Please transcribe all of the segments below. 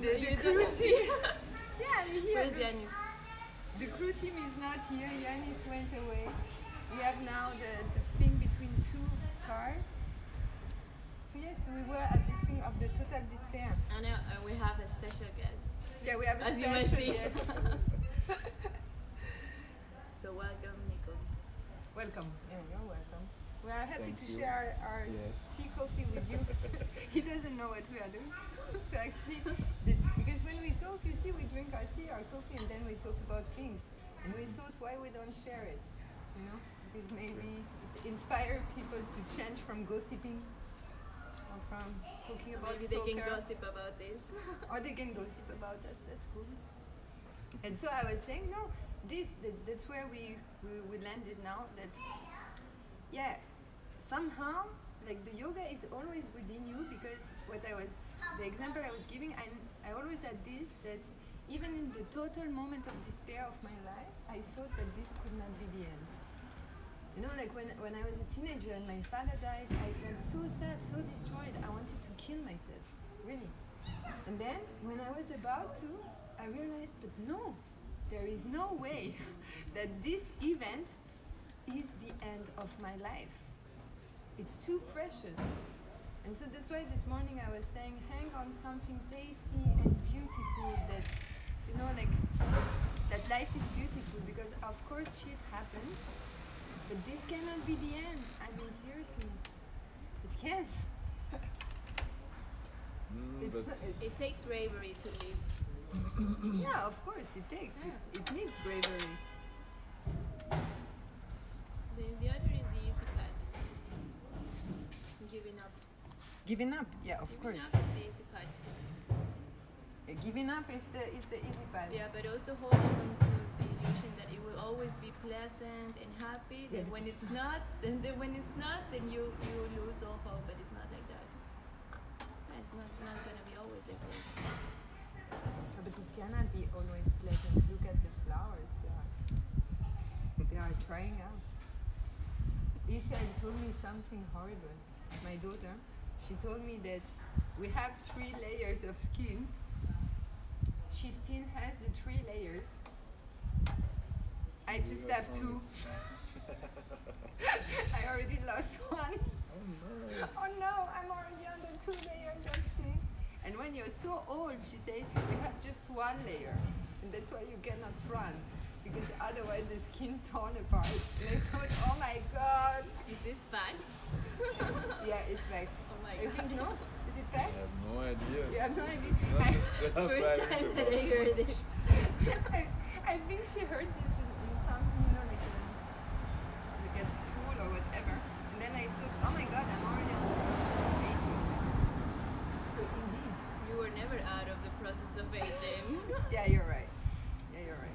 The crew team. Yeah, I'm here. Where's Yanis? The crew team is not here. Yanis went away. We have now the thing between two cars. So yes, we were at this thing of the total despair. I know, and we have a special guest. Yeah, we have a As you might special see. guest. So welcome, Nico. Welcome. Yeah, you're welcome. We are happy Thank to you. share our Yes. tea coffee with you. He doesn't know what we are doing. So actually, it's because when we talk, you see, we drink our tea, our coffee, and then we talk about things. And we thought, why we don't share it? You know, because maybe it inspires people to change from gossiping or from talking about Maybe they soccer. can gossip about this. Or they can gossip about us. That's cool. And so I was saying, no, that's where we landed now. That yeah, somehow like the yoga is always within you, because the example I was giving, I always had this, that even in the total moment of despair of my life, I thought that this could not be the end. You know, like when I was a teenager and my father died, I felt so sad, so destroyed. I wanted to kill myself, really. And then when I was about to, I realized, but no, there is no way that this event is the end of my life. It's too precious. And so that's why this morning I was saying, hang on something tasty and beautiful, that, you know, like, that life is beautiful, because of course shit happens, but this cannot be the end. I mean, seriously, it can't. It's But not- it's- It takes bravery to live. Yeah, of course it takes. Yeah. It needs bravery. The other is the easy part. Giving up. Giving up, yeah, of Giving course. up is the easy part. Giving up is the easy part. Yeah, but also holding on to the illusion that it will always be pleasant and happy. Yeah, That but when it's it's not, then you lose all hope. But it's not like that. It's not gonna be always like this. But it cannot be always pleasant. Look at the flowers. They are trying out. Isa told me something horrible. My daughter, she told me that we have 3 layers of skin. She still has the 3 layers. I just have 2. I already lost 1. oh no. Oh no, I'm already on the 2 layers of skin. And when you're so old, she said, you have just 1 layer. And that's why you cannot run. Because otherwise the skin torn apart. And I thought, oh my god. Is this fact? Yeah, it's fact. Oh my You god. think no? Is it I fact? have no idea. You have no This idea? is not the stuff I First read time that about. I heard this. I think she heard this in something, you know, like at school or whatever. And then I thought, oh my god, I'm already on the process of aging. So indeed. You were never out of the process of aging. Yeah, you're right. Yeah, you're right.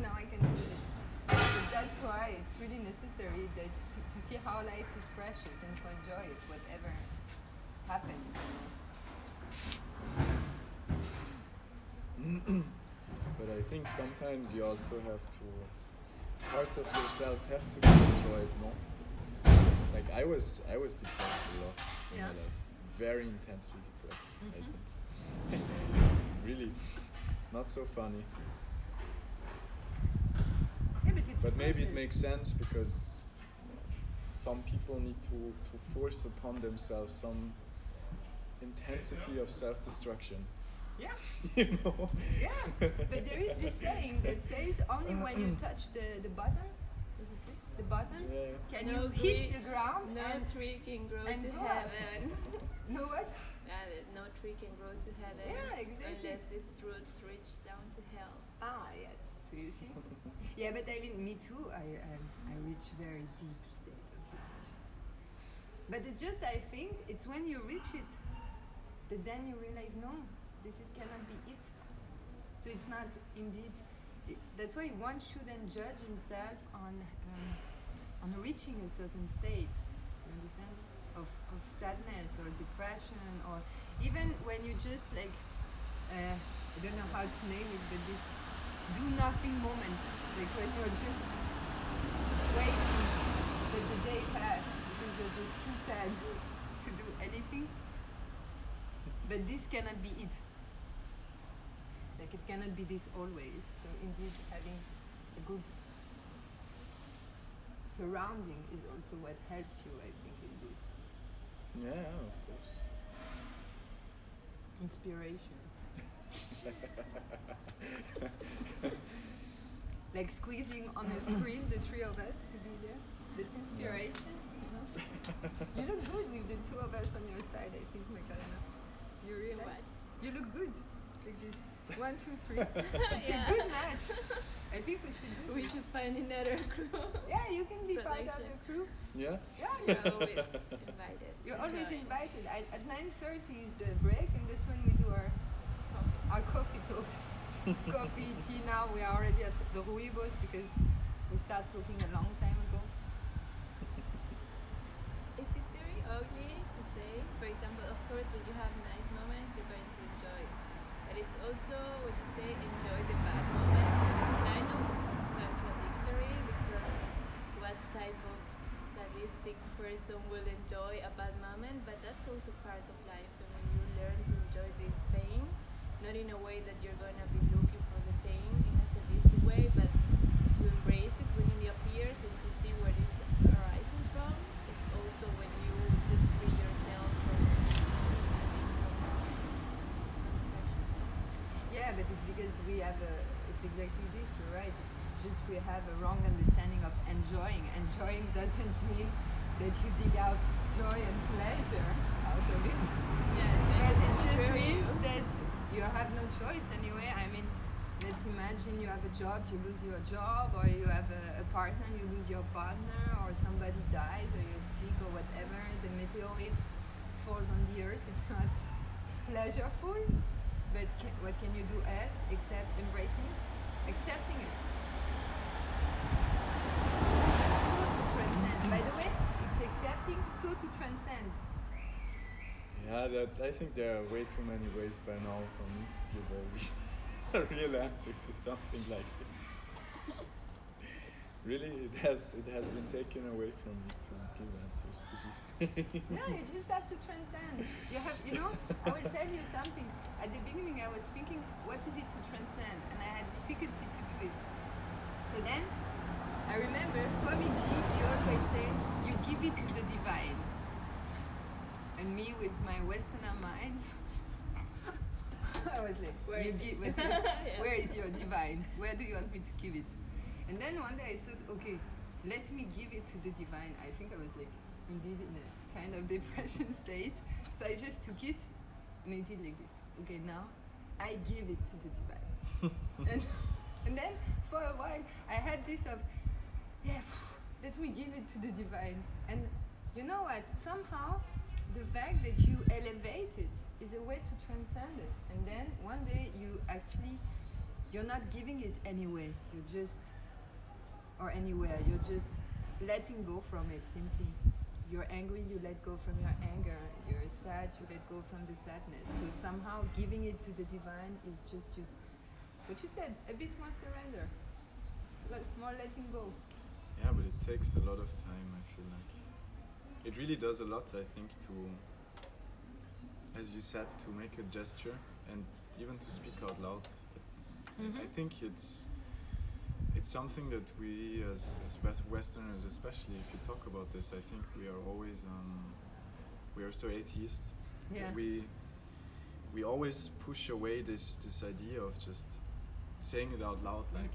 Now I can do it. But that's why it's really necessary that to see how life is precious and to enjoy it, whatever happens. But I think sometimes you also have to, parts of yourself have to be destroyed, no? Like I was depressed a lot in Yeah. my life. Very intensely depressed, I think. Really. Not so funny. Yeah, but it's But maybe it process. makes sense because some people need to force upon themselves some intensity of self-destruction. Yeah. You know? Yeah, but there is this saying that says only when you touch the bottom, is it this? The bottom, Yeah. can No you hit tree- the ground No and tree can grow and to go up. heaven. know what? No tree can grow to heaven. Yeah, exactly. Unless its roots reach down to hell. Ah, yeah. So you see? Yeah, but I mean, me too. I reach very deep state of depression. But it's just, I think, it's when you reach it that then you realize, no, this cannot be it. So it's not indeed. That's why one shouldn't judge himself on reaching a certain state. You understand? Of sadness or depression, or even when you just like I don't know how to name it, but this do nothing moment, like when you're just waiting that the day pass because you're just too sad to do anything. But this cannot be it. it cannot be this always. So indeed, having a good surrounding is also what helps you, I think, in this Yeah, of course. inspiration. Like squeezing on a screen the three of us to be there. That's inspiration. You know? You look good with the two of us on your side, I think, Macarena. Do you realize? What? You look good. Like this. 1, 2, 3. It's Yeah. a good match. I think we should do We it. should find another crew. Yeah, you can be part of the Production. crew. Yeah? Yeah, You're always invited. You're to always join. invited. At 9:30 is the break, and that's when we do our coffee talks. Coffee, tea. Now we are already at the Ruibos because we start talking a long time ago. Is it very ugly to say? For example, of course, when you have nice moments, you're going to enjoy. But it's also when you say enjoy the bad moments, it's kind of contradictory because what type of sadistic person will enjoy a bad moment? But that's also part of life. And when you learn to enjoy this pain, not in a way that you're going to be looking for the pain in a sadistic way, but to embrace it when it appears and to see where it's arising from. It's also when you just free yourself from Yeah, but it's because we have it's exactly this, you're right. It's just we have a wrong understanding of enjoying. Enjoying doesn't mean that you dig out joy and pleasure out of it. But it just means that you have no choice anyway. I mean, let's imagine you have a job, you lose your job, or you have a partner, you lose your partner, or somebody dies, or you're sick, or whatever. The meteorite falls on the earth. It's not pleasureful, but what can you do else except embracing it, accepting it? So to transcend. By the way, it's accepting, so to transcend. Yeah, I think there are way too many ways by now for me to give a real answer to something like this. Really, it has been taken away from me to give answers to these things. No, you just have to transcend. You know, I will tell you something. At the beginning, I was thinking, what is it to transcend? And I had difficulty to do it. So then, I remember Swamiji, he always say, you give it to the divine. And me with my Westerner mind, I was like, Where you is give it? it? Yeah. Where is your divine? Where do you want me to give it? And then one day I thought, okay, let me give it to the divine. I think I was like, indeed in a kind of depression state. So I just took it and I did like this. Okay, now I give it to the divine. and then for a while I had this of, yeah, let me give it to the divine. And you know what? Somehow the fact that you elevate it is a way to transcend it. And then one day you're not giving it anyway. You're just, or anywhere, you're just letting go from it simply. You're angry, you let go from your anger. You're sad, you let go from the sadness. So somehow giving it to the divine is just what you said, a bit more surrender, more letting go. Yeah, but it takes a lot of time, I feel like. It really does a lot, I think, to, as you said, to make a gesture and even to speak out loud. I think it's something that we as Westerners, especially if you talk about this, I think we are always we are so atheist. Yeah. That we always push away this idea of just saying it out loud, like,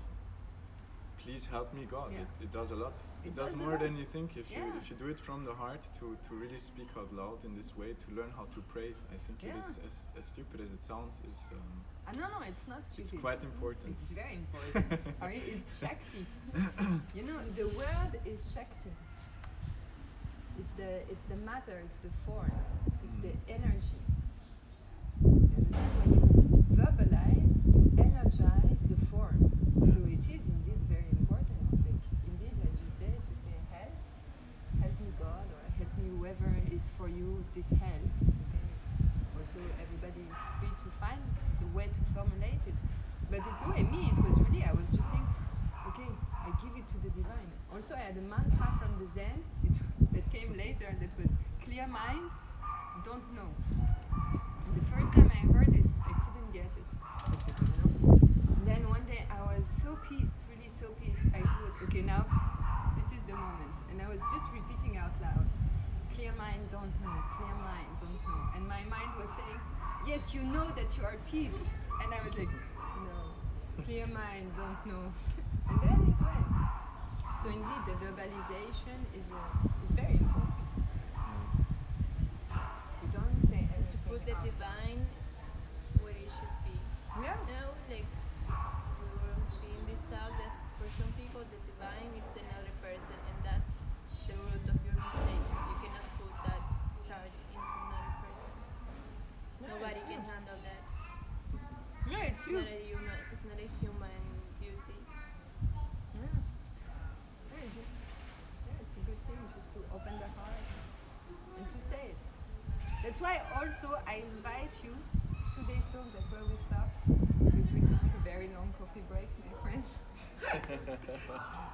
please help me, God. Yeah. It does a lot. It It does does a more lot. than you think if Yeah. you do it from the heart to really speak out loud in this way, to learn how to pray. I think it Yeah. is as stupid as it sounds, is No, it's not stupid. it's quite important. It's very important. It's Shakti. You know, the word is Shakti. It's the matter, it's the form, it's the energy. You understand? When you verbalize, you energize the form. So it is indeed very important. Like, indeed, as you say, to say help me God, or help me whoever is for you this help. Okay? It's also everybody is free to find the way to formulate it. But it's the way me, it was really, I was just saying, okay, I give it to the divine. Also, I had a mantra from the Zen that came later that was clear mind, don't know. And the first time I heard it, I couldn't get it. You know? mind, don't know. Clear mind, don't know. And my mind was saying, yes, you know that you are pissed. And I was like, no. Clear mind, don't know. And then it went. So indeed, the verbalization is very important. You don't say To everything put the out. divine where it should be. Yeah. No, like we were seeing this talk that for some people the divine is another person and that's the root of your mistake. You cannot put that charge into another person. No, Nobody it's can you. handle that. No, it's It's you. not a human. It's not a human duty. Yeah. Yeah, it's a good thing just to open the heart and to say it. That's why also I invite you, today's talk, that's where we stop, because we took a very long coffee break, my friends.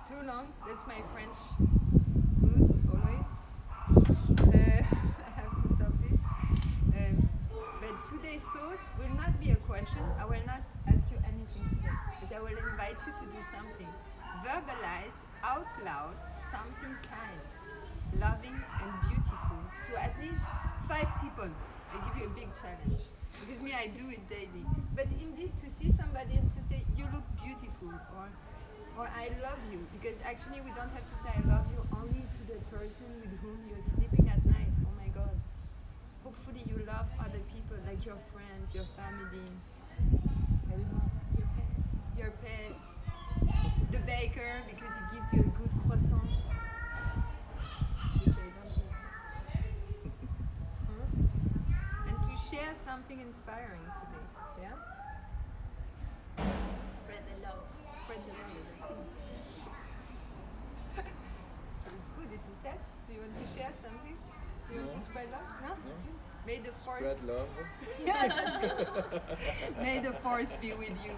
Too long, that's my French mood, always. I have to stop this. But today's thought will not be a question, I will not ask you anything today, but I will invite you to do something. Verbalize out loud something kind, loving and beautiful to at least 5 people. I give you a big challenge. Because me, I do it daily. But indeed, to see somebody and to say, you look beautiful, or I love you. Because actually, we don't have to say I love you only to the person with whom you're sleeping at night. Oh my God. Hopefully, you love other people, like your friends, your family. I don't know. Your Your pets. pets, the baker because he gives you a good croissant, which I don't do. And to share something inspiring today, yeah? Spread the love. Spread the love, that's it. So it's good, it's a set. Do you want to share something? Do you want to No. spread love? No? No? May the force. Spread love. Yeah, that's good. May the force be with you.